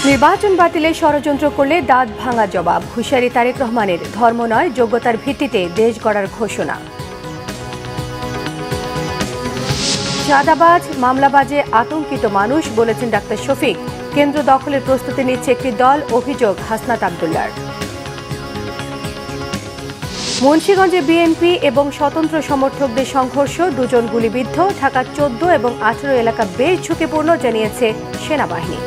নির্বাচন বাতিলে ষড়যন্ত্র করলে দাঁত ভাঙা জবাব। হুঁশিয়ারি তারেক রহমানের, ধর্ম নয় যোগ্যতার ভিত্তিতে দেশ গড়ার ঘোষণা। চাঁদাবাজ মামলাবাজে আতঙ্কিত মানুষ, বলেছেন ডাক্তার শফিক। কেন্দ্র দখলের প্রস্তুতি নিচ্ছে একটি দল, অভিযোগ হাসনাত আব্দুল্লাহর। মুন্সিগঞ্জে বিএনপি এবং স্বতন্ত্র সমর্থকদের সংঘর্ষ, দুজন গুলিবিদ্ধ। ঢাকার 14 এবং 18 এলাকা বেশ ঝুঁকিপূর্ণ, জানিয়েছে সেনাবাহিনী।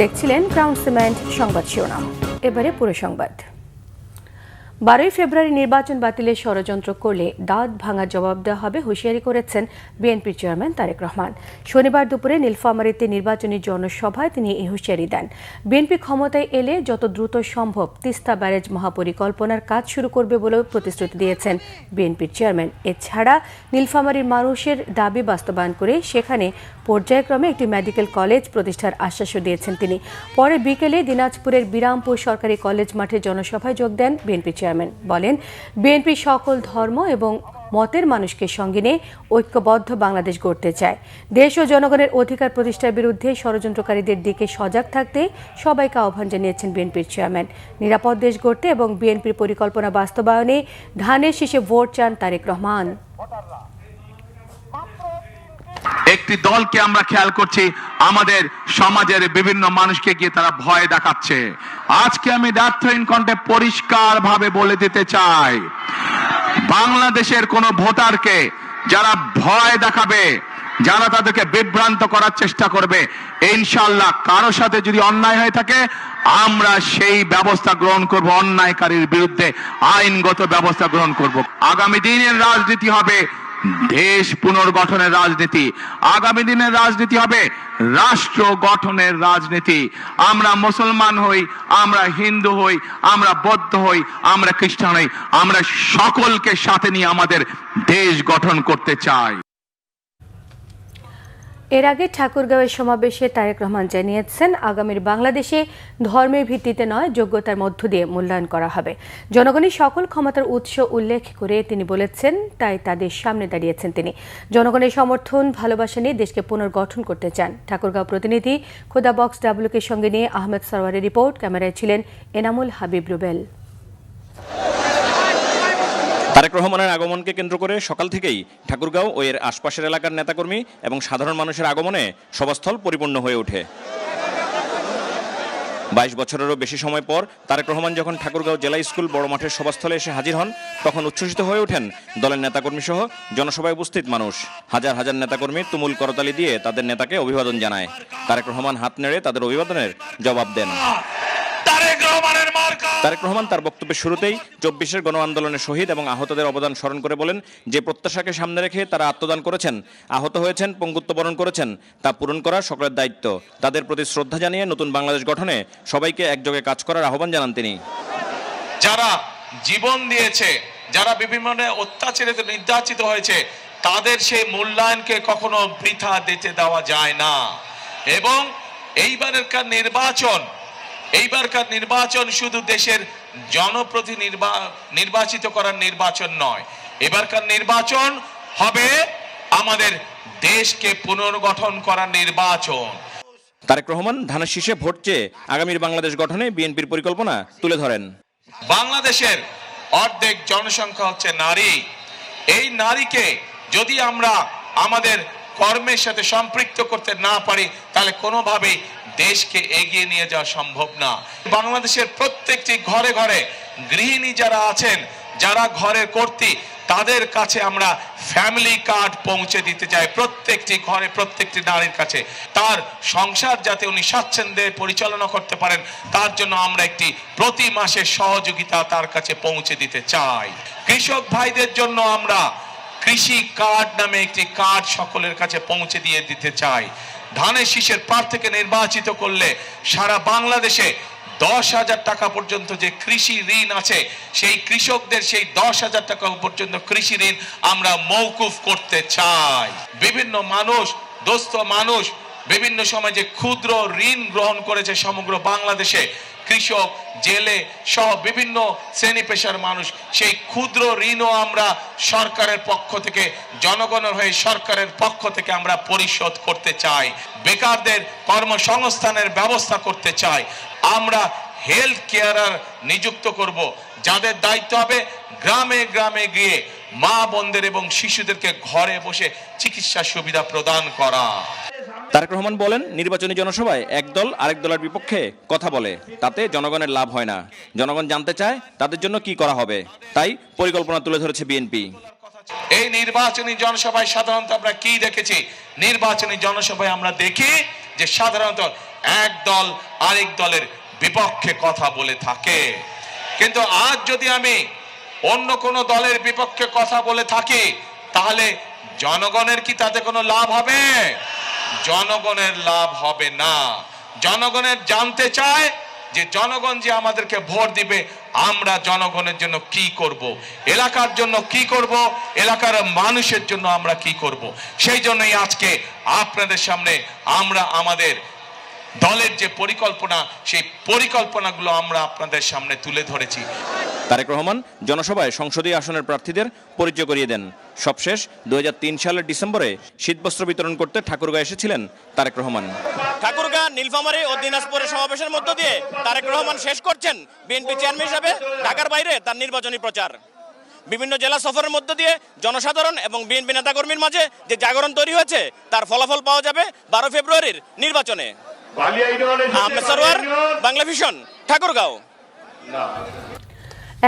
দেখছিলেন ক্রাউন সিমেন্ট সংবাদ শিরোনাম। এবারে পুরো সংবাদ। 12 ফেব্রুয়ারি নির্বাচন বাতিলে ষড়যন্ত্র করলে দাঁত ভাঙা জবাব দেওয়া হবে, হুঁশিয়ারি করেছেন বিএনপির চেয়ারম্যান তারেক রহমান। শনিবার দুপুরে নীলফামারীতে নির্বাচনী জনসভায় তিনি এই হুঁশিয়ারি দেন। বিএনপি ক্ষমতায় এলে যত দ্রুত সম্ভব তিস্তা ব্যারেজ মহাপরিকল্পনার কাজ শুরু করবে বলেও প্রতিশ্রুতি দিয়েছেন বিএনপির চেয়ারম্যান। এছাড়া নীলফামারীর মানুষের দাবি বাস্তবায়ন করে সেখানে পর্যায়ক্রমে একটি মেডিকেল কলেজ প্রতিষ্ঠার আশ্বাসও দিয়েছেন তিনি। পরে বিকেলে দিনাজপুরের বিরামপুর সরকারি কলেজ মাঠে জনসভায় যোগ দেন বিএনপি চেয়ারম্যান। বলেন, বিএনপি সকল ধর্ম এবং মতের মানুষকে সঙ্গে নিয়ে ঐক্যবদ্ধ বাংলাদেশ গড়তে চায়। দেশ ও জনগণের অধিকার প্রতিষ্ঠার বিরুদ্ধে ষড়যন্ত্রকারীদের দিকে সজাগ থাকতে সবাইকে আহ্বান জানিয়েছেন বিএনপির চেয়ারম্যান। নিরাপদ দেশ গড়তে এবং বিএনপির পরিকল্পনা বাস্তবায়নে ধানের শীষে ভোট চান তারেক রহমান। একটি দলকে আমরা খেয়াল করছি, আমাদের সমাজের বিভিন্ন মানুষকে গিয়ে তারা ভয় দেখাচ্ছে। আজকে আমি দ্ব্যর্থহীন কণ্ঠে পরিষ্কার ভাবে বলে দিতে চাই, বাংলাদেশের কোন ভোটারকে যারা ভয় দেখাবে, যারা তাদেরকে বিভ্রান্ত করার চেষ্টা করবে, ইনশাআল্লাহ কারো সাথে যদি অন্যায় হয়ে থাকে আমরা সেই ব্যবস্থা গ্রহণ করব, অন্যায়কারীর বিরুদ্ধে আইনগত ব্যবস্থা গ্রহণ করব। আগামী দিনের রাজনীতি হবে দেশ পুনর্গঠনের রাজনীতি, আগামী দিনের রাজনীতি হবে রাষ্ট্র গঠনের রাজনীতি। আমরা মুসলমান হই, আমরা হিন্দু হই, আমরা বৌদ্ধ হই, আমরা খ্রিস্টান হই, আমরা সকলকে সাথে নিয়ে আমাদের দেশ গঠন করতে চাই। এর আগে ঠাকুরগাঁওয়ের সমাবেশে তারেক রহমান জানিয়েছেন, আগামীর বাংলাদেশে ধর্মের ভিত্তিতে নয় যোগ্যতার মধ্য দিয়ে মূল্যায়ন করা হবে। জনগণের সকল ক্ষমতার উৎস উল্লেখ করে তিনি বলেছেন, তাই তাদের সামনে দাঁড়িয়েছেন তিনি। জনগণের সমর্থন, ভালোবাসা নিয়ে দেশকে পুনর্গঠন করতে চান। ঠাকুরগাঁও প্রতিনিধি খোদা বক্স ডাব্লুকে সঙ্গে নিয়ে আহমেদ সরওয়ারের রিপোর্ট। ক্যামেরায় ছিলেন এনামুল হাবিব রুবেল। তারেক রহমানের আগমনকে কেন্দ্র করে সকাল থেকেই ঠাকুরগাঁও ও এর আশপাশের এলাকার নেতাকর্মী এবং সাধারণ মানুষের আগমনে সভাস্থল পরিপূর্ণ হয়ে ওঠে। 22 বছরেরও বেশি সময় পর তারেক রহমান যখন ঠাকুরগাঁও জেলা স্কুল বড় মাঠের সভাস্থলে এসে হাজির হন, তখন উচ্ছ্বসিত হয়ে ওঠেন দলের নেতাকর্মী সহ জনসভায় উপস্থিত মানুষ। হাজার হাজার নেতাকর্মী তুমুল করতালি দিয়ে তাদের নেতাকে অভিবাদন জানায়। তারেক রহমান হাত নেড়ে তাদের অভিবাদনের জবাব দেন। তারেক রহমান তার বক্তব্যের শুরুতেই 24-এর গণ আন্দোলনের শহীদ এবং আহতদের অবদান স্মরণ করে বলেন, যে প্রত্যাশাকে সামনে রেখে তারা আত্মদান করেছেন, আহত হয়েছেন, পঙ্গুত্ব বরণ করেছেন, তা পূরণ করা সকলের দায়িত্ব। তাদের প্রতি শ্রদ্ধা জানিয়ে নতুন বাংলাদেশ গঠনে সবাইকে একযোগে কাজ করার আহ্বান জানান তিনি। যারা জীবন দিয়েছে, যারা বিভিন্ন অত্যাচারিত নির্যাতিত হয়েছে, তাদের সেই মূল্যায়নকে কখনো বৃথা দিতে দেওয়া যায় না। এবং এইবারকার নির্বাচন শুধু দেশের জনপ্রতিনিধি নির্বাচিত করার নির্বাচন নয়, এবারকার নির্বাচন হবে আমাদের দেশকে পুনর্গঠন করার নির্বাচন। তারেক রহমান ধানের শীষে ভোট চেয়ে আগামীর বাংলাদেশ গঠনে বিএনপির পরিকল্পনা তুলে ধরেন। বাংলাদেশের অর্ধেক জনসংখ্যা হচ্ছে নারী। এই নারীকে যদি আমরা আমাদের কর্মের সাথে সম্পৃক্ত করতে না পারি, তাহলে কোনোভাবেই দেশকে এগিয়ে নিয়ে যাওয়া সম্ভব না। বাংলাদেশের প্রত্যেকটি ঘরে ঘরে গৃহিণী যারা আছেন, যারা ঘরের কর্ত্রী, তাদের কাছে আমরা ফ্যামিলি কার্ড পৌঁছে দিতে চাই, প্রত্যেকটি ঘরে প্রত্যেকটি নারীর কাছে। তার সংসার যাতে উনি স্বাচ্ছন্দ্যে পরিচালনা করতে পারেন, তার জন্য আমরা একটি প্রতি মাসের সহযোগিতা তার কাছে পৌঁছে দিতে চাই। কৃষক ভাইদের জন্য আমরা কৃষি কার্ড নামে একটি কার্ড সকলের কাছে পৌঁছে দিয়ে দিতে চাই। ধানের শীষের প্রার্থীকে নির্বাচিত করলে সারা বাংলাদেশে 10,000 টাকা পর্যন্ত যে কৃষি ঋণ আছে, সেই কৃষকদের সেই 10,000 টাকা পর্যন্ত কৃষি ঋণ আমরা মওকুফ করতে চাই। বিভিন্ন মানুষ, দোস্ত মানুষ বিভিন্ন সময় যে ক্ষুদ্র ঋণ গ্রহণ করেছে সমগ্র বাংলাদেশে, কৃষক, জেলে সহ বিভিন্ন শ্রেণী পেশার মানুষ, সেই ক্ষুদ্র ঋণও আমরা সরকারের পক্ষ থেকে, জনগণের হয়ে সরকারের পক্ষ থেকে আমরা পরিশোধ করতে চাই। বেকারদের কর্মসংস্থানের ব্যবস্থা করতে চাই। আমরা হেলথ কেয়ারার নিযুক্ত করব, যাদের দায়িত্ব হবে গ্রামে গ্রামে গিয়ে মা বোনদের এবং শিশুদেরকে ঘরে বসে চিকিৎসা সুবিধা প্রদান করা। তারেক রহমান বলেন, নির্বাচনী জনসভায় এক দল আরেক দলের বিপক্ষে কথা বলে, তাতে জনগণের লাভ হয় না। জনগণ জানতে চায় তাদের জন্য কি করা হবে, তাই পরিকল্পনা তুলে ধরেছে বিএনপি। এই নির্বাচনী জনসভায় সাধারণত আমরা কি দেখেছি? নির্বাচনী জনসভায় আমরা দেখি যে সাধারণত এক দল আরেক দলের বিপক্ষে কথা বলে থাকে। কিন্তু আজ যদি আমি অন্য কোনো দলের বিপক্ষে কথা বলে থাকি, তাহলে জনগণের কি তাতে কোনো লাভ হবে? জনগণের লাভ হবে না। জনগণের জানতে চায় যে জনগণ যে আমাদেরকে ভোট দিবে, আমরা জনগণের জন্য কি করব, এলাকার জন্য কি করব, এলাকার মানুষের জন্য আমরা কি করব। সেই জন্যই আজকে আপনাদের সামনে আমরা আমাদের দলের যে পরিকল্পনা, সেই পরিকল্পনাগুলো আমরা আপনাদের সামনে তুলে ধরেছি। তারেক রহমান জনসভায় সংসদীয় আসনের প্রার্থীদের পরিচয় করিয়ে দেন। সবশেষ 2003 সালের ডিসেম্বরে শীতবস্ত্র বিতরণ করতে ঠাকুরগাঁও এসেছিলেন তারেক রহমান। ঠাকুরগাঁ, নীলফামারী ও দিনাজপুরের সমাবেশের মধ্য দিয়ে তারেক রহমান শেষ করছেন বিএনপি চেয়ারম্যান হিসেবে ঢাকার বাইরে তার নির্বাচনী প্রচার। বিভিন্ন জেলা সফরের মধ্য দিয়ে জনসাধারণ এবং বিএনপি নেতাকর্মীর মাঝে যে জাগরণ তৈরি হয়েছে, তার ফলাফল পাওয়া যাবে 12 ফেব্রুয়ারির নির্বাচনে। আহমেদ সরওয়ার, বাংলা ভিশন, ঠাকুরগাঁও।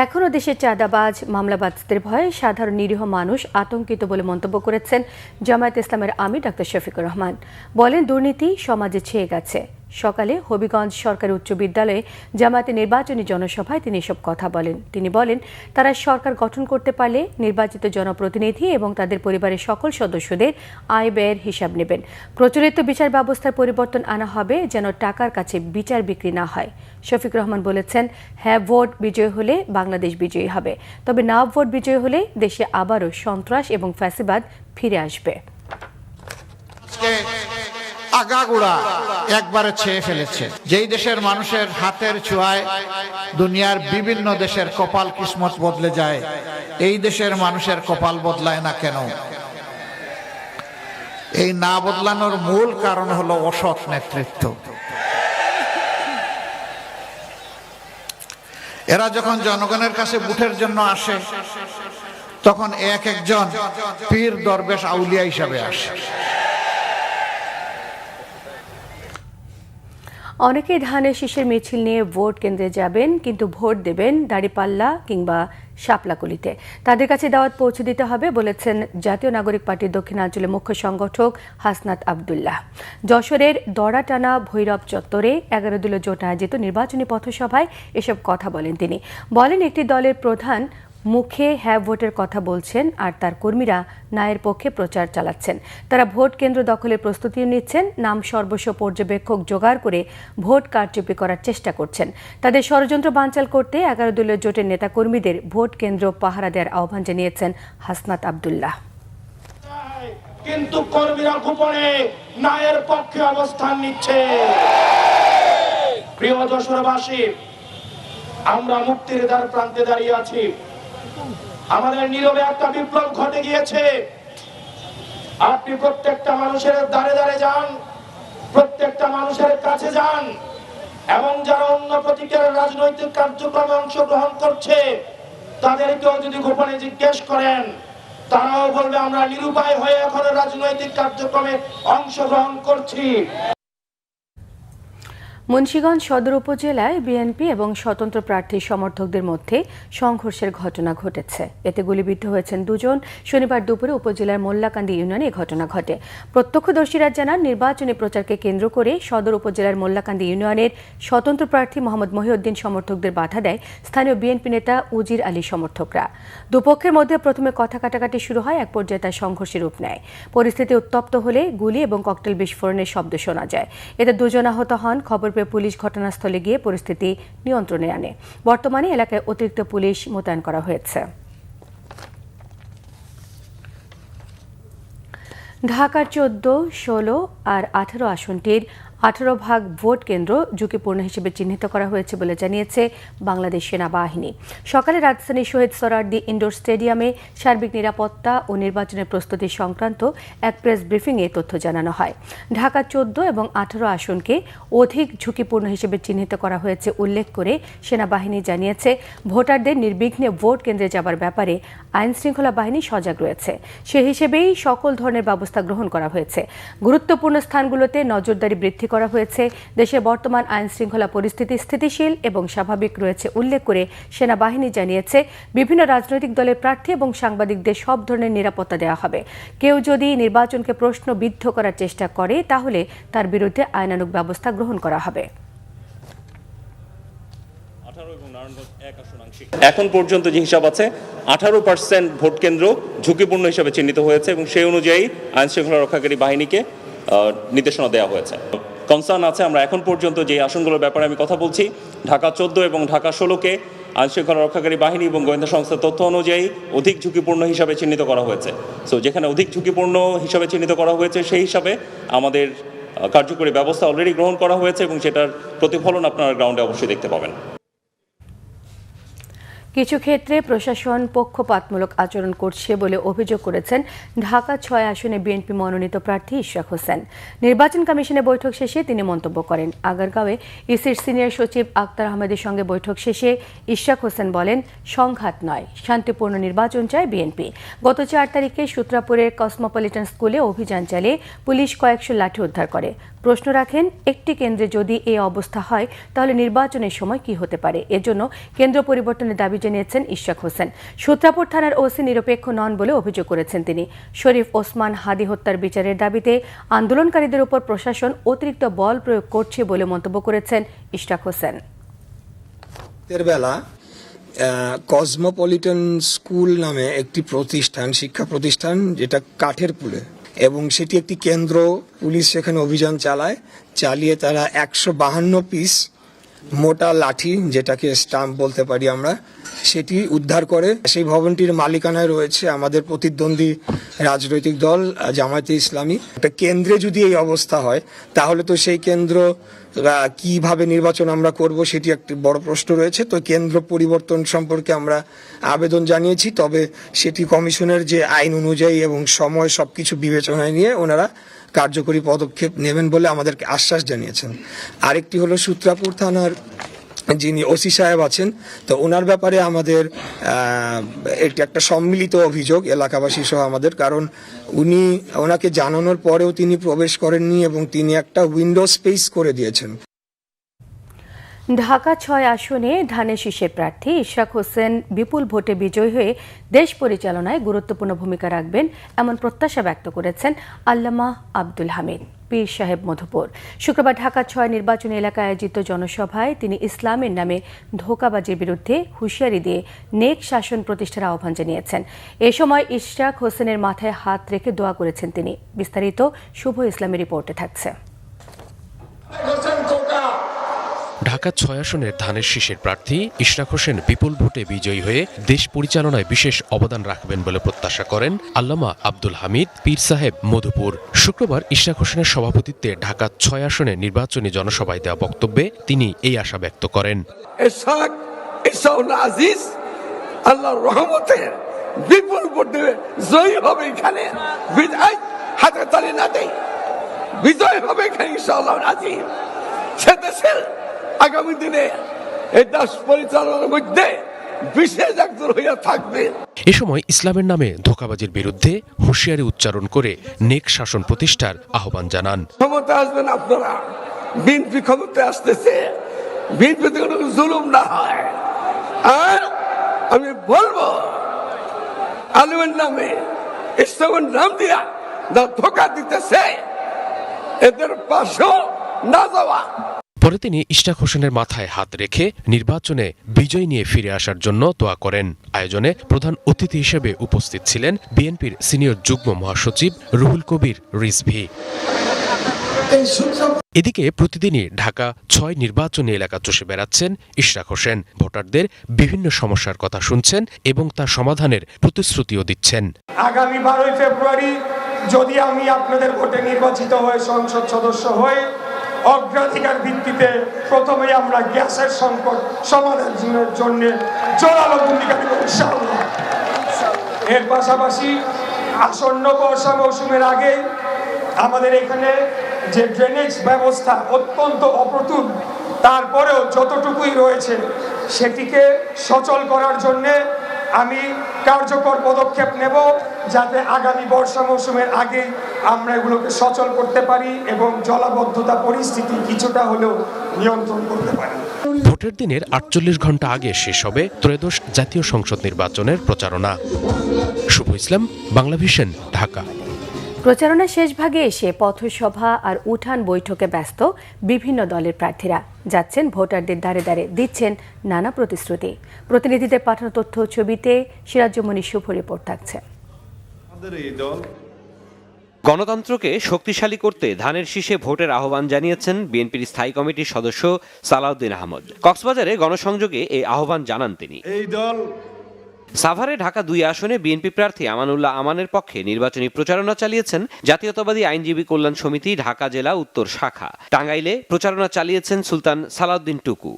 এখনও দেশে চাঁদাবাজ, মামলাবাজদের ভয়ে সাধারণ নিরীহ মানুষ আতঙ্কিত বলে মন্তব্য করেছেন জামায়াত ইসলামের আমির ডক্টর শফিকুর রহমান। বলেন, দুর্নীতি সমাজে ছেয়ে গেছে। সকালে হবিগঞ্জ সরকারি উচ্চ বিদ্যালয়ে জামায়াতের নির্বাচনী জনসভায় তিনি এসব কথা বলেন। তিনি বলেন, তারা সরকার গঠন করতে পারলে নির্বাচিত জনপ্রতিনিধি এবং তাদের পরিবারের সকল সদস্যদের আয় ব্যয়ের হিসাব নেবেন। প্রচলিত বিচার ব্যবস্থার পরিবর্তন আনা হবে, যেন টাকার কাছে বিচার বিক্রি না হয়। শফিক রহমান বলেছেন, হ্যাঁ ভোট বিজয় হলে বাংলাদেশ বিজয়ী হবে, তবে না ভোট বিজয় হলে দেশে আবারও সন্ত্রাস এবং ফ্যাসিবাদ ফিরে আসবে। আগাগোড়া একবারে ছেয়ে ফেলেছে। যেই দেশের মানুষের হাতের ছোঁয়ায় দুনিয়ার বিভিন্ন দেশের কপাল কিসমত বদলে যায়, এই দেশের মানুষের কপাল বদলায় না কেন? এই না বদলানোর মূল কারণ হলো অসৎ নেতৃত্ব। এরা যখন জনগণের কাছে ভোটের জন্য আসে, তখন এক একজন পীর দরবেশ আউলিয়া হিসাবে আসে। অনেকে ধানের শীষের মিছিল নিয়ে ভোট কেন্দ্রে যাবেন, কিন্তু ভোট দেবেন দাঁড়িপাল্লা কিংবা শাপলাকলিতে। তাদের কাছে দাওয়াত পৌঁছে দিতে হবে বলেছেন জাতীয় নাগরিক পার্টির দক্ষিণাঞ্চলের মুখ্য সংগঠক হাসনাত আবদুল্লাহ। যশোরের দড়াটানা ভৈরব চত্বরে 11 দলীয় জোট আয়োজিত নির্বাচনী পথসভায় এসব কথা বলেন তিনি। বলেন, একটি দলের প্রধান মুখে হ্যাঁ ভোটের কথা বলছেন আর তার কর্মীরা নায়ের পক্ষে প্রচার চালাচ্ছেন। তারা ভোট কেন্দ্র দখলের প্রস্তুতি নিচ্ছেন, নাম সর্বস্ব পর্যবেক্ষক জোগাড় করে ভোট কারচুপি করার চেষ্টা করছেন। তাদের ষড়যন্ত্র বানচাল করতে 11 দলীয় জোটের নেতাকর্মীদের ভোট কেন্দ্র পাহারা দেওয়ার আহ্বান জানিয়েছেন হাসনাত আবদুল্লাহ। কিন্তু কর্মীরা গোপনে নায়ের পক্ষে অবস্থান নিচ্ছে। প্রিয় যশোরবাসী, আমরা মুক্তির দ্বার প্রান্তে দাঁড়িয়ে আছি। আমাদের নীরবে একটা বিপ্লব ঘটে গিয়েছে। আপনি প্রত্যেকটা মানুষের দ্বারে দ্বারে যান, প্রত্যেকটা মানুষের কাছে যান, এবং যারা অন্য প্রতীকের রাজনৈতিক কার্যক্রমে অংশগ্রহণ করছে তাদেরকেও যদি গোপনে জিজ্ঞেস করেন, তারাও বলবে আমরা নিরুপায় হয়ে এখন রাজনৈতিক কার্যক্রমে অংশগ্রহণ করছি। মুন্সিগঞ্জ সদর উপজেলায় বিএনপি এবং স্বতন্ত্র প্রার্থী সমর্থকদের মধ্যে সংঘর্ষের ঘটনা ঘটেছে। এতে গুলিবিদ্ধ হয়েছেন 2 জন। শনিবার দুপুরে উপজেলার মোল্লাকান্দি ইউনিয়নে এই ঘটনা ঘটে। প্রত্যক্ষদর্শীরা জানান, নির্বাচনী প্রচারকে কেন্দ্র করে সদর উপজেলার মোল্লাকান্দি ইউনিয়নের স্বতন্ত্র প্রার্থী মোহাম্মদ মহিউদ্দিন সমর্থকদের বাধা দেয় স্থানীয় বিএনপি নেতা উজির আলী সমর্থকরা। দুপক্ষের মধ্যে প্রথমে কথা কাটাকাটি শুরু হয়, এক পর্যায়ে তা সংঘর্ষের রূপ নেয়। পরিস্থিতি উত্তপ্ত হলে গুলি এবং ককটেল বিস্ফোরণের শব্দ শোনা যায়। এতে 2 জন আহত হন। খবর পুলিশ ঘটনাস্থলে গিয়ে পরিস্থিতি নিয়ন্ত্রণে আনে। বর্তমানে এলাকায় অতিরিক্ত পুলিশ মোতায়েন করা হয়েছে। ঢাকার 14, 16 আর 18 আসনটির 18 ভাগ ভোট কেন্দ্র ঝুঁকিপূর্ণ হিসেবে চিহ্নিত করা হয়েছে বলে জানিয়েছে বাংলাদেশ সেনাবাহিনী। সকালে রাজধানীর শহীদ সোহরাওয়ার্দী ইনডোর স্টেডিয়ামে সার্বিক নিরাপত্তা ও নির্বাচনের প্রস্তুতি সংক্রান্ত এক প্রেস ব্রিফিংয়ে তথ্য জানানো হয়। ঢাকা 14 এবং 18 আসনকে অধিক ঝুঁকিপূর্ণ হিসেবে চিহ্নিত করা হয়েছে উল্লেখ করে সেনাবাহিনী জানিয়েছে, ভোটারদের নির্বিঘ্নে ভোট কেন্দ্রে যাবার ব্যাপারে আইনশৃঙ্খলা বাহিনী সজাগ রয়েছে। সে হিসেবেই সকল ধরনের ব্যবস্থা গ্রহণ করা হয়েছে। গুরুত্বপূর্ণ স্থানগুলোতে নজরদারি বৃদ্ধি করা হয়েছে। দেশের বর্তমান আইনশৃঙ্খলা পরিস্থিতি স্থিতিশীল এবং স্বাভাবিক রয়েছে উল্লেখ করে সেনাবাহিনী জানিয়েছে, বিভিন্ন রাজনৈতিক দলের প্রার্থী এবং সাংবাদিকদের সব ধরনের নিরাপত্তা দেওয়া হবে। কেউ যদি নির্বাচনকে প্রশ্নবিদ্ধ করার চেষ্টা করে তাহলে তার বিরুদ্ধে আইনানুগ ব্যবস্থা গ্রহণ করা হবে। এখন পর্যন্ত যে হিসাব আছে 18% ভোট কেন্দ্র ঝুঁকিপূর্ণ হিসাবে চিহ্নিত হয়েছে এবং সেই অনুযায়ী আইনশৃঙ্খলা রক্ষাকারী বাহিনীকে নির্দেশনা দেওয়া হয়েছে। কনসার্ন আছে, আমরা এখন পর্যন্ত যে আসনগুলোর ব্যাপারে আমি কথা বলছি, ঢাকা 14 এবং ঢাকা 16কে আইনশৃঙ্খলা রক্ষাকারী বাহিনী এবং গোয়েন্দা সংস্থার তথ্য অনুযায়ী অধিক ঝুঁকিপূর্ণ হিসাবে চিহ্নিত করা হয়েছে। সো যেখানে অধিক ঝুঁকিপূর্ণ হিসাবে চিহ্নিত করা হয়েছে সেই হিসাবে আমাদের কার্যকরী ব্যবস্থা অলরেডি গ্রহণ করা হয়েছে এবং সেটার প্রতিফলন আপনারা গ্রাউন্ডে অবশ্যই দেখতে পাবেন। কিছু ক্ষেত্রে প্রশাসন পক্ষপাতমূলক আচরণ করছে বলে অভিযোগ করেছেন ঢাকা 6 আসনে বিএনপি মনোনীত প্রার্থী ইশরাক হোসেন। নির্বাচন কমিশনের বৈঠক শেষে তিনি মন্তব্য করেন। আগারগাঁওয়ে ইসির সিনিয়র সচিব আক্তার আহমেদের সঙ্গে বৈঠক শেষে ইশরাক হোসেন বলেন, সংঘাত নয়, শান্তিপূর্ণ নির্বাচন চায় বিএনপি। গত 4 তারিখে সূত্রাপুরের কসমোপলিটন স্কুলে অভিযান চালিয়ে পুলিশ কয়েকশো লাঠি উদ্ধার করে। প্রশ্ন রাখেন, একটি কেন্দ্রে যদি এই অবস্থা হয় তাহলে নির্বাচনের সময় কি হতে পারে? এজন্য কেন্দ্র পরিবর্তনের দাবি জানিয়েছেন ইশরাক হোসেন। সূত্রাপুর থানার ওসি নিরপেক্ষ নন বলে অভিযোগ করেছেন তিনি। শরীফ ওসমান হাদি হত্যার বিচারের দাবিতে আন্দোলনকারীদের উপর প্রশাসন অতিরিক্ত বল প্রয়োগ করছে বলে মন্তব্য করেছেন ইশরাক হোসেন। বেলা কসমোপলিটন স্কুল নামে একটি প্রতিষ্ঠান, শিক্ষা প্রতিষ্ঠান, যেটা কাঠের পুলে, এবং সেটি একটি কেন্দ্র। পুলিশ সেখানে অভিযান চালিয়ে তারা 152 পিস মোটা লাঠি, যেটাকে স্টাম্প বলতে পারি আমরা, সেটি উদ্ধার করে। সেই ভবনটির মালিকানায় রয়েছে আমাদের প্রতিদ্বন্দ্বী রাজনৈতিক দল জামায়াতে ইসলামী। একটা কেন্দ্রে যদি এই অবস্থা হয় তাহলে তো সেই কেন্দ্র কিভাবে নির্বাচন আমরা করব সেটি একটি বড় প্রশ্ন রয়েছে। তো কেন্দ্র পরিবর্তন সম্পর্কে আমরা আবেদন জানিয়েছি, তবে সেটি কমিশনের যে আইন অনুযায়ী এবং সময় সবকিছু বিবেচনায় নিয়ে ওনারা কার্যকরী পদক্ষেপ নেবেন বলে আমাদেরকে আশ্বাস জানিয়েছেন। আরেকটি হলো সূত্রাপুর থানার যিনি ওসি সাহেব আছেন, তো ওনার ব্যাপারে আমাদের এটি একটা সম্মিলিত অভিযোগ এলাকাবাসী সহ আমাদের, কারণ ওনাকে জানানোর পরেও তিনি প্রবেশ করেননি এবং তিনি একটা উইন্ডো স্পেস করে দিয়েছেন। ঢাকা 6 আসনে ধানের শীষের প্রার্থী ইশরাক হোসেন বিপুল ভোটে বিজয়ী হয়ে দেশ পরিচালনায় গুরুত্বপূর্ণ ভূমিকা রাখবেন এমন প্রত্যাশা ব্যক্ত করেছেন আল্লামা আব্দুল হামিদ পীর সাহেব মধুপুর। শুক্রবার ঢাকা 6 নির্বাচনী এলাকায় আয়োজিত জনসভায় তিনি ইসলামের নামে ধোঁকাবাজির বিরুদ্ধে হুঁশিয়ারি দিয়ে নেক শাসন প্রতিষ্ঠার আহ্বান জানিয়েছেন। এ সময় ইশরাক হোসেনের মাথায় হাত রেখে দোয়া করেছেন তিনি। বিস্তারিত শুভ ইসলামের রিপোর্টে থাকছে। ঢাকা 6 আসনের ধানের শীষের প্রার্থী ইশরাক হোসেন বিপুল ভোটে বিজয়ী হয়ে দেশ পরিচালনায় বিশেষ অবদান রাখবেন বলে প্রত্যাশা করেন আল্লামা আব্দুল হামিদ পীর সাহেব মধুপুর। শুক্রবার ইশরাক হোসেনের সভাপতিত্বে ঢাকা 6 আসনে নির্বাচনী জনসভায় দেওয়া বক্তব্যে তিনি এই আশা ব্যক্ত করেন। আল্লাহর রহমতে বিপুল ভোটে জয়ী হবে, এখানে বিজয় হাতে তালি না দেয়, বিজয় হবে এখানে ইনশাআল্লাহ আজিম। সে দেশের আগামী দিনে এই দেশ পরিচালনার মধ্যে বিশেষ একজন হইয়া থাকবে। এ সময় ইসলামের নামে ধোঁকাবাজির বিরুদ্ধে হুঁশিয়ারি উচ্চারণ করে নেক শাসন প্রতিষ্ঠার আহ্বান জানান। ক্ষমতা আসবেন আপনারা, বিএনপি ক্ষমতা আসতেছে, বিএনপিতে কোনো জুলুম না হয়। আর আমি বলবো আলমের নামে ইসলামের নাম দিয়া ধোঁকা দিতেছে এদের পাশেও না যাওয়া। পরে তিনি ইশরাক হোসেনের মাথায় হাত রেখে নির্বাচনে বিজয় নিয়ে ফিরে আসার জন্য দোয়া করেন। আয়োজনে প্রধান অতিথি হিসেবে উপস্থিত ছিলেন বিএনপির সিনিয়র যুগ্ম মহাসচিব রুহুল কবির রিজভী। এদিকে প্রতিদিনই ঢাকা 6 নির্বাচনী এলাকা চষে বেড়াচ্ছেন ইশরাক হোসেন। ভোটারদের বিভিন্ন সমস্যার কথা শুনছেন এবং তার সমাধানের প্রতিশ্রুতিও দিচ্ছেন। আগামী 12 ফেব্রুয়ারি যদি আমি আপনাদের ভোটে নির্বাচিত হয়ে সংসদ সদস্য হই, অগ্রাধিকার ভিত্তিতে প্রথমেই আমরা গ্যাসের সংকট সমাধানের জন্য জোরালো ভূমিকা নেব ইনশাআল্লাহ। এর পাশাপাশি আসন্ন বর্ষা মৌসুমের আগে আমাদের এখানে যে ড্রেনেজ ব্যবস্থা অত্যন্ত অপ্রতুল, তারপরেও যতটুকুই রয়েছে সেটিকে সচল করার জন্যে আমি কার্যকর পদক্ষেপ নেব, যাতে আগামী বর্ষা মৌসুমের আগে আমরা এগুলোকে সচল করতে পারি এবং জলাবদ্ধতা পরিস্থিতি কিছুটা হলেও নিয়ন্ত্রণ করতে পারি। ভোটের দিনের ৪৮ ঘন্টা আগে শেষ হবে ত্রয়োদশ জাতীয় সংসদ নির্বাচনের প্রচারণা। শুভ ইসলাম, বাংলাভিশন, ঢাকা। প্রচারণা শেষ ভাগে এসে পথসভা আর উঠান বৈঠকে ব্যস্ত বিভিন্ন দলের প্রার্থীরা। যাচ্ছেন ভোটারদের দ্বারে দ্বারে, দিচ্ছেন নানা প্রতিশ্রুতি। প্রতিনিধিদের পাঠানো তথ্য ছবিতে সিরাজুমনি শুভ রিপোর্ট থাকছে। গণতন্ত্রকে শক্তিশালী করতে ধানের শীষে ভোটের আহ্বান জানিয়েছেন বিএনপির স্থায়ী কমিটির সদস্য সালাউদ্দিন আহমদ। কক্সবাজারে গণসংযোগে এই আহ্বান জানান তিনি। সাভারে ঢাকা ২ আসনে বিএনপি প্রার্থী আমানুল্লাহ আমানের পক্ষে নির্বাচনী প্রচারণা চালিয়েছেন জাতীয়তাবাদী আইনজীবী কল্যাণ সমিতি ঢাকা জেলা উত্তর শাখা। টাঙ্গাইলে প্রচারণা চালিয়েছেন সুলতান সালাউদ্দিন টুকু।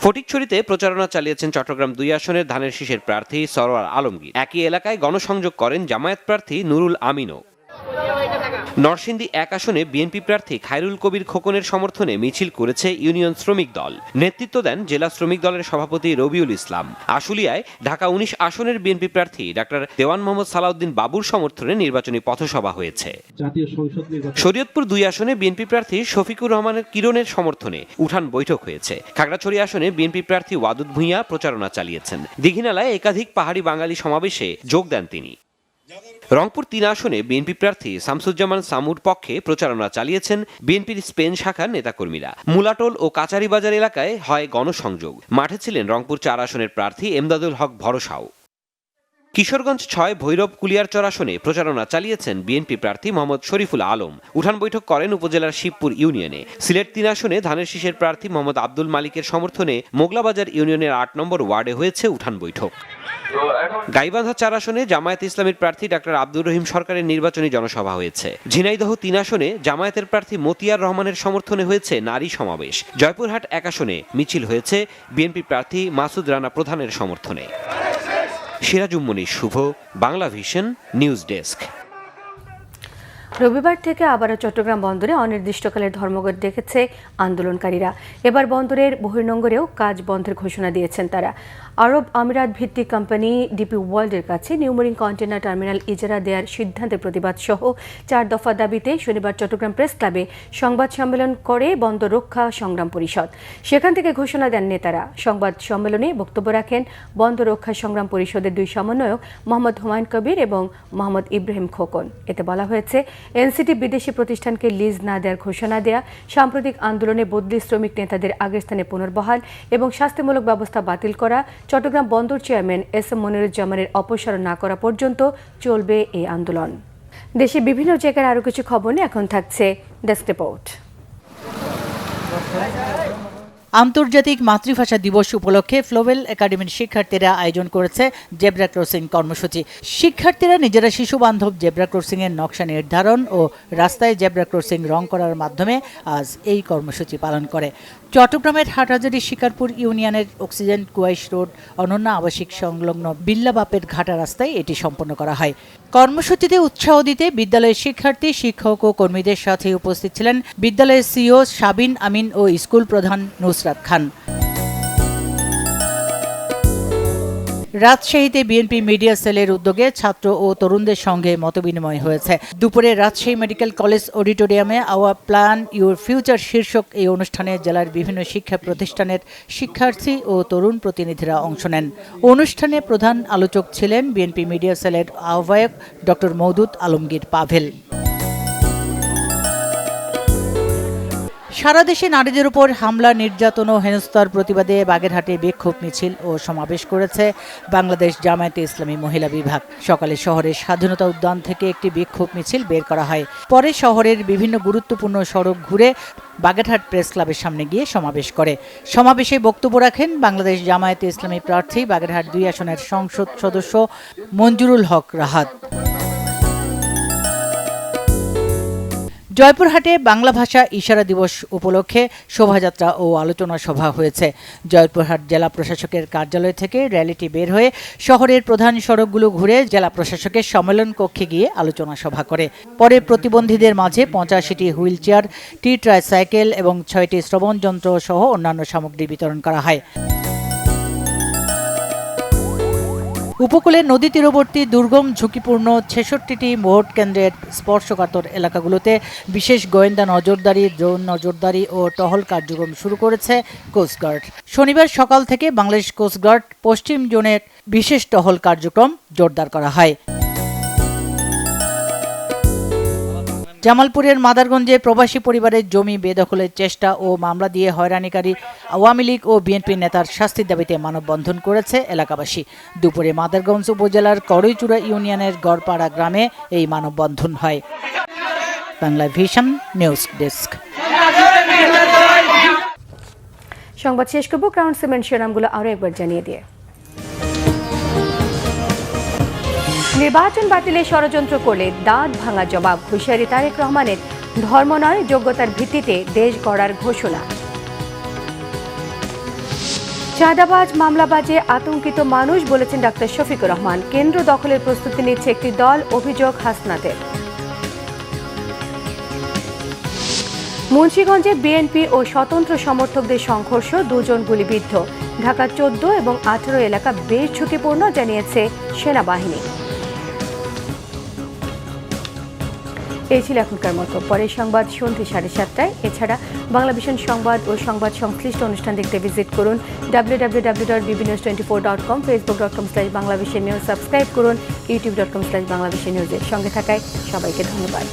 ফটিকছড়িতে প্রচারণা চালিয়েছেন চট্টগ্রাম ২ আসনের ধানের শীষের প্রার্থী সরওয়ার আলমগীর। একই এলাকায় গণসংযোগ করেন জামায়াত প্রার্থী নুরুল আমিনও। নরসিংদী ১ আসনে বিএনপি প্রার্থী খায়রুল কবির খোকনের সমর্থনে মিছিল করেছে ইউনিয়ন শ্রমিক দল। নেতৃত্ব দেন জেলা শ্রমিক দলের সভাপতি রবিউল ইসলাম। আশুলিয়ায় ঢাকা ১৯ আসনের বিএনপি প্রার্থী ডাক্তার দেওয়ান মোহাম্মদ সালাউদ্দিন বাবুর সমর্থনে নির্বাচনী পথসভা হয়েছে। শরীয়তপুর ২ আসনে বিএনপি প্রার্থী শফিকুর রহমানের কিরণের সমর্থনে উঠান বৈঠক হয়েছে। খাগড়াছড়ি আসনে বিএনপি প্রার্থী ওয়াদুদ ভূঁইয়া প্রচারণা চালিয়েছেন। দীঘিনালায় একাধিক পাহাড়ি বাঙালি সমাবেশে যোগ দেন তিনি। রংপুর ৩ আসনে বিএনপি প্রার্থী শামসুজ্জামান সামুর পক্ষে প্রচারণা চালিয়েছেন বিএনপির স্পেন শাখার নেতাকর্মীরা। মুলাটোল ও কাচারিবাজার এলাকায় হয় গণসংযোগ। মাঠে ছিলেন রংপুর ৪ আসনের প্রার্থী এমদাদুল হক ভরসাও। কিশোরগঞ্জ ৬ ভৈরব কুলিয়ারচর আসনে প্রচারণা চালিয়েছেন বিএনপি প্রার্থী মোহাম্মদ শরীফুল আলম। উঠান বৈঠক করেন উপজেলার শিবপুর ইউনিয়নে। সিলেট ৩ আসনে ধানের শীষের প্রার্থী মোহাম্মদ আব্দুল মালিকের সমর্থনে মোগলাবাজার ইউনিয়নের ৮ নম্বর ওয়ার্ডে হয়েছে উঠান বৈঠক। গাইবান্ধা ৪ আসনে জামায়াত ইসলামীর প্রার্থী ডাক্তার আব্দুর রহিম সরকারের নির্বাচনী জনসভা হয়েছে। ঝিনাইদহ ৩ আসনে জামায়াতের প্রার্থী মতিয়ার রহমানের সমর্থনে হয়েছে নারী সমাবেশ। জয়পুরহাট ১ আসনে মিছিল হয়েছে বিএনপি প্রার্থী মাসুদ রানা প্রধানের সমর্থনে। সিরাজুমনি শুভ, বাংলাভিশন, নিউজ ডেস্ক। রবিবার থেকে আবারও চট্টগ্রাম বন্দরে অনির্দিষ্টকালের ধর্মঘট ডেকেছে আন্দোলনকারীরা। এবার বন্দরের বহির্নোঙরেও কাজ বন্ধের ঘোষণা দিয়েছেন তারা। আরব আমিরাত ভিত্তিক কোম্পানি ডিপি ওয়ার্ল্ডের কাছে নিউমেরিং কন্টেনার টার্মিনাল ইজারা দেওয়ার সিদ্ধান্তের প্রতিবাদ সহ ৪ দফা দাবিতে শনিবার চট্টগ্রাম প্রেস ক্লাবে সংবাদ সম্মেলন করে বন্দর রক্ষা সংগ্রাম পরিষদ। সেখান থেকে ঘোষণা দেন নেতারা। সংবাদ সম্মেলনে বক্তব্য রাখেন বন্দর রক্ষা সংগ্রাম পরিষদের ২ সমন্বয়ক মোহাম্মদ হুমায়ুন কবির এবং মোহাম্মদ ইব্রাহিম খোকন। এতে বলা হয়েছে, এনসিটি বিদেশি প্রতিষ্ঠানকে লিজ না দেওয়ার ঘোষণা দেয়া, সাম্প্রতিক আন্দোলনে বদলি শ্রমিক নেতাদের আগের স্থানে পুনর্বহাল এবং শাস্তিমূলক ব্যবস্থা বাতিল করা, চট্টগ্রাম বন্দর চেয়ারম্যান এস এম মনিরুজ্জামানের অপসারণ না করা পর্যন্ত চলবে এই আন্দোলন। দেশে বিভিন্ন জায়গার আরও কিছু খবর নিয়ে এখন থাকছে ডেস্ক রিপোর্ট। আন্তর্জাতিক মাতৃভাষা দিবস উপলক্ষে ফ্লোবেল একাডেমির শিক্ষার্থীরা আয়োজন করেছে জেব্রা ক্রসিং কর্মসূচি। শিক্ষার্থীরা নিজেরা শিশু বান্ধব জেব্রা ক্রসিং এর নকশা নির্ধারণ ও রাস্তায় জেব্রা ক্রসিং রং করার মাধ্যমে আজ এই কর্মসূচি পালন করে। চট্টগ্রামের হাটহাজারী শিকারপুর ইউনিয়নের অক্সিজেন কুয়াইশ রোড অনন্য আবাসিক সংলগ্ন বিল্লাবাপের ঘাটা রাস্তায় এটি সম্পন্ন করা হয়। কর্মসূচিতে উৎসাহ দিতে বিদ্যালয়ের শিক্ষার্থী, শিক্ষক ও কর্মীদের সাথে উপস্থিত ছিলেন বিদ্যালয়ের সিইও সাবিন আমিন ও স্কুল প্রধান নুসরাত খান। রাজশাহীতে বিএনপি মিডিয়া সেলের উদ্যোগে ছাত্র ও তরুণদের সঙ্গে মতবিনিময় হয়েছে। দুপুরে রাজশাহী মেডিকেল কলেজ অডিটোরিয়ামে আওয়ার প্ল্যান ইউর ফিউচার শীর্ষক এই অনুষ্ঠানে জেলার বিভিন্ন শিক্ষা প্রতিষ্ঠানের শিক্ষার্থী ও তরুণ প্রতিনিধিরা অংশ নেন। অনুষ্ঠানে প্রধান আলোচক ছিলেন বিএনপি মিডিয়া সেলের আহ্বায়ক ডক্টর মওদুদ আলমগীর পাভেল। সারা দেশে নারীদের উপর হামলা, নির্যাতন ও হেনস্থার প্রতিবাদে বাগেরহাটে বিক্ষোভ মিছিল ও সমাবেশ করেছে বাংলাদেশ জামায়াতে ইসলামী মহিলা বিভাগ। সকালে শহরের স্বাধীনতা উদ্যান থেকে একটি বিক্ষোভ মিছিল বের করা হয়। পরে শহরের বিভিন্ন গুরুত্বপূর্ণ সড়ক ঘুরে বাগেরহাট প্রেস ক্লাবের সামনে গিয়ে সমাবেশ করে। সমাবেশে বক্তব্য রাখেন বাংলাদেশ জামায়াতে ইসলামী প্রার্থী বাগেরহাট ২ আসনের সংসদ সদস্য মঞ্জুরুল হক রাহাত। জয়পুরহাটে বাংলা ভাষা ইশারা দিবস উপলক্ষে শোভাযাত্রা ও আলোচনা সভা হয়েছে। জয়পুরহাট জেলা প্রশাসকের কার্যালয় থেকে র্যালিটি বের হয়ে শহরের প্রধান সড়কগুলো ঘুরে জেলা প্রশাসকের সম্মেলন কক্ষে গিয়ে আলোচনা সভা করে। পরে প্রতিবন্ধীদের মাঝে 85টি হুইল চেয়ার, টি ট্রাইসাইকেল এবং 6টি শ্রবণ যন্ত্র সহ অন্যান্য সামগ্রী বিতরণ করা হয়। উপকূলে নদী তীরবর্তী দুর্গম ঝুঁকিপূর্ণ 66টি ভোট কেন্দ্রের স্পর্শকাতর এলাকাগুলোতে বিশেষ গোয়েন্দা নজরদারি, ড্রোন নজরদারি ও টহল কার্যক্রম শুরু করেছে কোস্টগার্ড। শনিবার সকাল থেকে বাংলাদেশ কোস্টগার্ড পশ্চিম জোনের বিশেষ টহল কার্যক্রম জোরদার করা হয়। জামালপুরের মাদারগঞ্জে প্রবাসী পরিবারের জমি বেদখলের চেষ্টা ও মামলা দিয়ে হয়রানিকারী আওয়ামী লীগ ও বিএনপি নেতার শাস্তির দাবিতে মানববন্ধন করেছে এলাকাবাসী। দুপুরে মাদারগঞ্জ উপজেলার করইচুড়া ইউনিয়নের গড়পাড়া গ্রামে এই মানববন্ধন হয়। Bangla vision news desk. সংবাদ শেষ করব ক্রাউন সিমেন্ট শিরোনামগুলো আরও একবার জানিয়ে দিয়ে। নির্বাচন বাতিলে ষড়যন্ত্র করলে দাঁত ভাঙা জবাব, হুঁশিয়ারি তারেক রহমানের। ধর্ম নয়, যোগ্যতার ভিত্তিতে দেশ গড়ার ঘোষণা। চাঁদাবাজ মামলাবাজে আতঙ্কিত মানুষ, বলেছেন ডাক্তার শফিকুর রহমান। কেন্দ্র দখলের প্রস্তুতি নিচ্ছে একটি দল, অভিযোগ হাসনাতের। মুন্সিগঞ্জে বিএনপি ও স্বতন্ত্র সমর্থকদের সংঘর্ষ, 2 জন গুলিবিদ্ধ। ঢাকা 14 এবং 18 এলাকা বেশ ঝুঁকিপূর্ণ, জানিয়েছে সেনাবাহিনী। এই ছিল এখনকার মতো। পরের সংবাদ সন্ধ্যে 7:30টায়। এছাড়া বাংলা ভিশন সংবাদ ও সংবাদ সংশ্লিষ্ট অনুষ্ঠান দেখতে ভিজিট করুন www.bbnews24.com, facebook.com/banglavishnnews, সাবস্ক্রাইব করুন youtube.com/banglavishnnews। সঙ্গে থাকায় সবাইকে ধন্যবাদ।